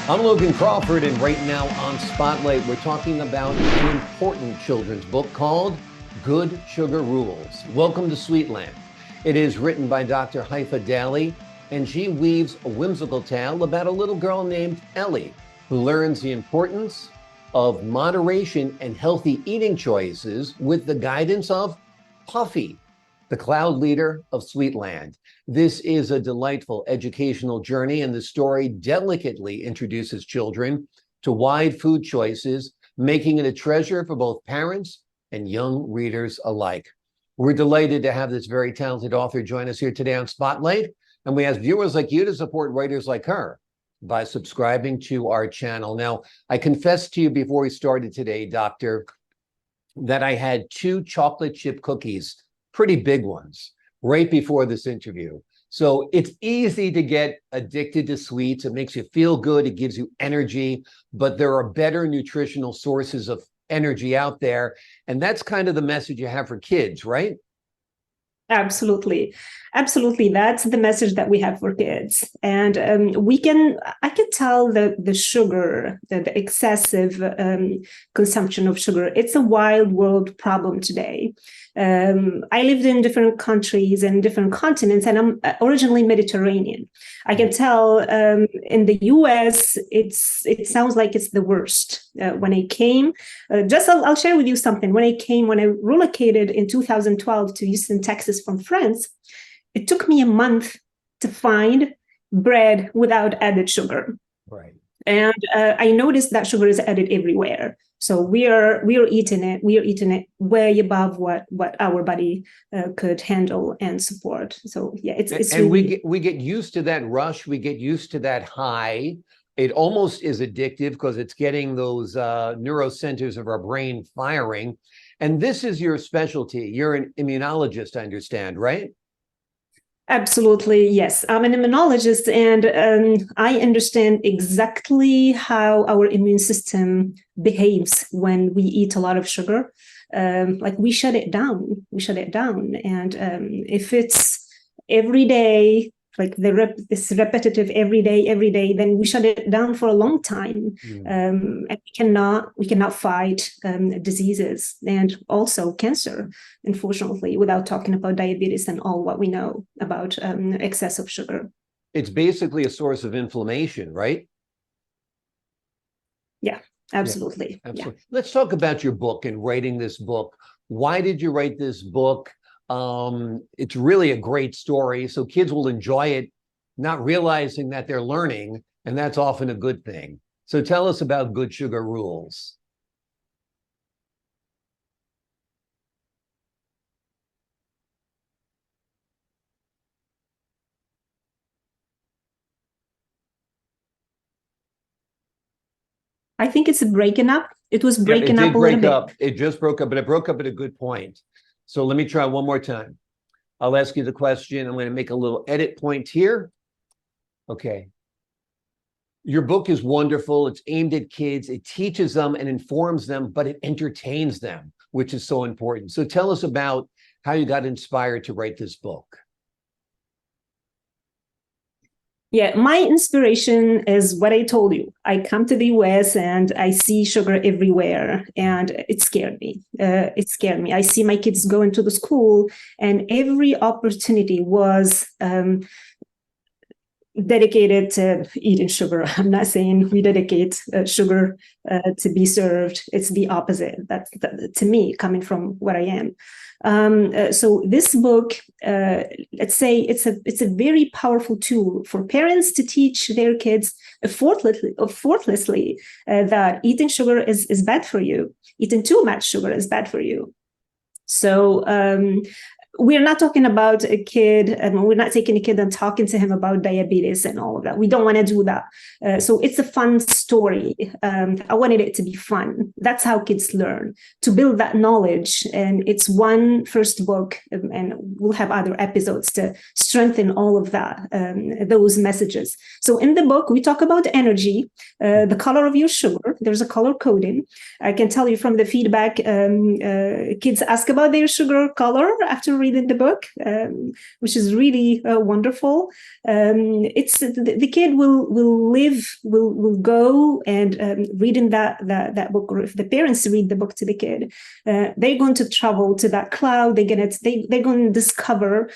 I'm Logan Crawford, and right now on Spotlight, we're talking about an important children's book called Good Sugar Rules. Welcome to Sweetland. It is written by Dr. Haifa Daly, and she weaves a whimsical tale about a little girl named Ellie, who learns the importance of moderation and healthy eating choices with the guidance of Puffy, the cloud leader of Sweetland. This is a delightful educational journey, and the story delicately introduces children to wide food choices, making it a treasure for both parents and young readers alike. We're delighted to have this very talented author join us here today on Spotlight, and we ask viewers like you to support writers like her by subscribing to our channel. Now, I confessed to you before we started today, Doctor, that I had 2 chocolate chip cookies, pretty big ones, right before this interview. So it's easy to get addicted to sweets. It makes you feel good. It gives you energy, but there are better nutritional sources of energy out there. And that's kind of the message you have for kids, right? Absolutely. Absolutely. That's the message that we have for kids. And I can tell that the sugar, the excessive consumption of sugar, it's a wild world problem today. I lived in different countries and different continents, and I'm originally Mediterranean. I can tell in the US, it sounds like it's the worst. When I came, I'll share with you something. When I relocated in 2012 to Houston, Texas from France, it took me a month to find bread without added sugar. Right. And I noticed that sugar is added everywhere. So we are eating it. We are eating it way above what our body could handle and support. So yeah, it's and really... we get used to that rush. We get used to that high. It almost is addictive because it's getting those neurocenters of our brain firing. And this is your specialty. You're an immunologist, I understand, right? Absolutely, yes. I'm an immunologist, and I understand exactly how our immune system behaves when we eat a lot of sugar. Like we shut it down. And if it's every day, like this repetitive every day, then we shut it down for a long time. And we cannot fight diseases and also cancer, unfortunately, without talking about diabetes and all what we know about excess of sugar. It's basically a source of inflammation, right? Yeah, absolutely. Yeah, absolutely. Yeah. Let's talk about your book and writing this book. Why did you write this book? It's really a great story, so kids will enjoy it, not realizing that they're learning, and that's often a good thing. So tell us about Good Sugar Rules. I think it's breaking up. It was breaking up a little bit. It just broke up, but it broke up at a good point. So let me try one more time. I'll ask you the question. I'm going to make a little edit point here. Okay. Your book is wonderful. It's aimed at kids. It teaches them and informs them, but it entertains them, which is so important. So tell us about how you got inspired to write this book. Yeah, my inspiration is what I told you. I come to the US and I see sugar everywhere, and it scared me. I see my kids going to the school, and every opportunity was dedicated to eating sugar. I'm not saying we dedicate sugar to be served. It's the opposite. That's to me, coming from where I am. So this book, let's say it's a very powerful tool for parents to teach their kids effortlessly that eating sugar is bad for you. Eating too much sugar is bad for you. So we're not talking about a kid, and we're not taking a kid and talking to him about diabetes and all of that. We don't want to do that. So it's a fun story. I wanted it to be fun. That's how kids learn, to build that knowledge. And it's one first book, and we'll have other episodes to strengthen all of that, those messages. So in the book, we talk about energy, the color of your sugar. There's a color coding. I can tell you from the feedback, kids ask about their sugar color after reading the book, which is really wonderful. It's the kid will go and reading that book, or if the parents read the book to the kid, they're going to travel to that cloud. They're going to discover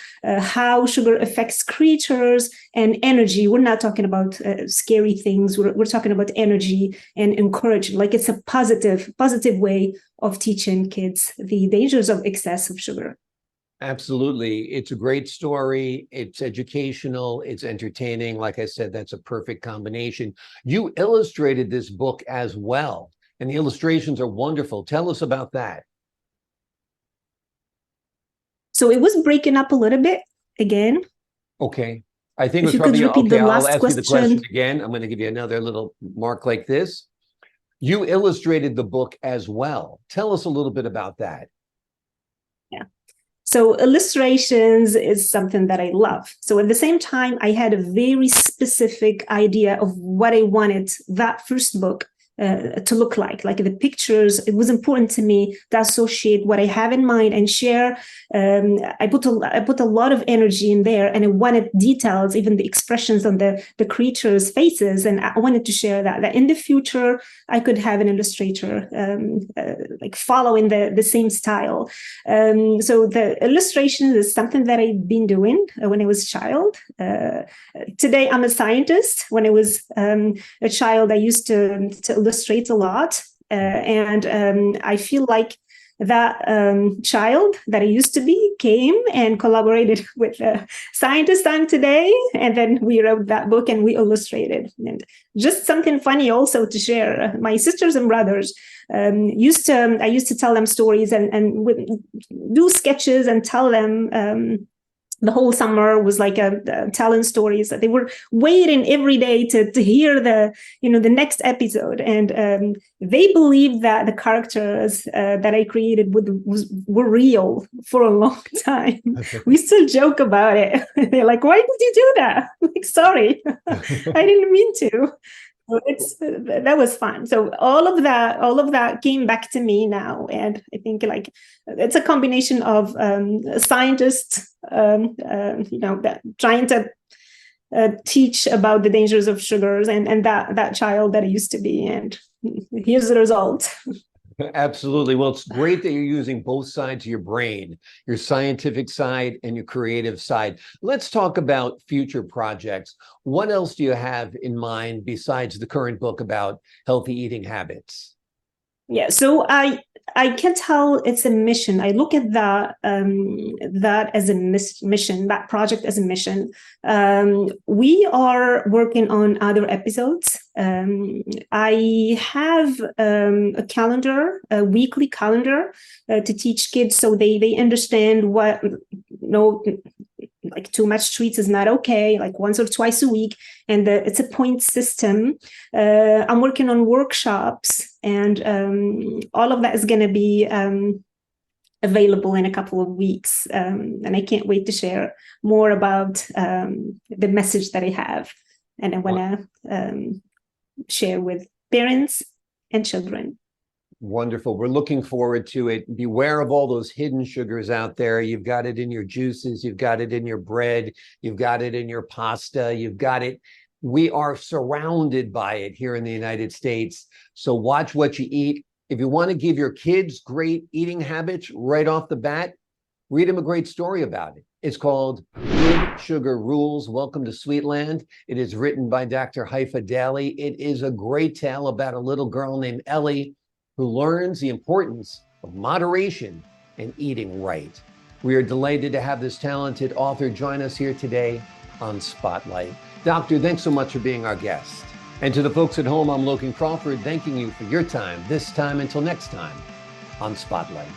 how sugar affects creatures and energy. We're not talking about scary things. We're talking about energy and encouragement. Like, it's a positive way of teaching kids the dangers of excessive sugar. Absolutely. It's a great story. It's educational. It's entertaining. Like I said, that's a perfect combination. You illustrated this book as well, and the illustrations are wonderful. Tell us about that. So it was breaking up a little bit again. Okay. I think if you could repeat the last I'll ask question. You the question again. I'm going to give you another little mark like this. You illustrated the book as well. Tell us a little bit about that. Yeah. So illustrations is something that I love. So at the same time, I had a very specific idea of what I wanted that first book to look like the pictures. It was important to me to associate what I have in mind and share. I put a lot of energy in there, and I wanted details, even the expressions on the creatures' faces, and I wanted to share that in the future I could have an illustrator following the same style. So the illustration is something that I've been doing when I was a child. Today I'm a scientist. When I was a child, I used to illustrate a lot, and I feel like that child that I used to be came and collaborated with the scientist I'm today, and then we wrote that book and we illustrated. And just something funny also to share, my sisters and brothers I used to tell them stories and do sketches and tell them. The whole summer was like telling stories that they were waiting every day to hear the next episode, and they believed that the characters that I created were real for a long time. We still joke about it. They're like, "Why did you do that?" I'm like, sorry, I didn't mean to. That was fun. So all of that came back to me now, and I think it's a combination of scientists, that trying to teach about the dangers of sugars, and that child that I used to be, and here's the result. Absolutely. Well, it's great that you're using both sides of your brain, your scientific side and your creative side. Let's talk about future projects. What else do you have in mind besides the current book about healthy eating habits? Yeah, so I can tell it's a mission. I look at that as a mission, that project as a mission. We are working on other episodes. I have a calendar, a weekly calendar to teach kids so they understand what too much treats is not okay, like once or twice a week, and it's a point system. I'm working on workshops, and all of that is going to be available in a couple of weeks, and I can't wait to share more about the message that I have, and I want to share with parents and children. Wonderful. We're looking forward to it. Beware of all those hidden sugars out there. You've got it in your juices. You've got it in your bread. You've got it in your pasta. You've got it. We are surrounded by it here in the United States. So watch what you eat. If you want to give your kids great eating habits right off the bat, read them a great story about it. It's called Good Sugar Rules. Welcome to Sweetland. It is written by Dr. Haifa Daly. It is a great tale about a little girl named Ellie who learns the importance of moderation and eating right. We are delighted to have this talented author join us here today on Spotlight. Doctor, thanks so much for being our guest. And to the folks at home, I'm Logan Crawford, thanking you for your time, this time until next time on Spotlight.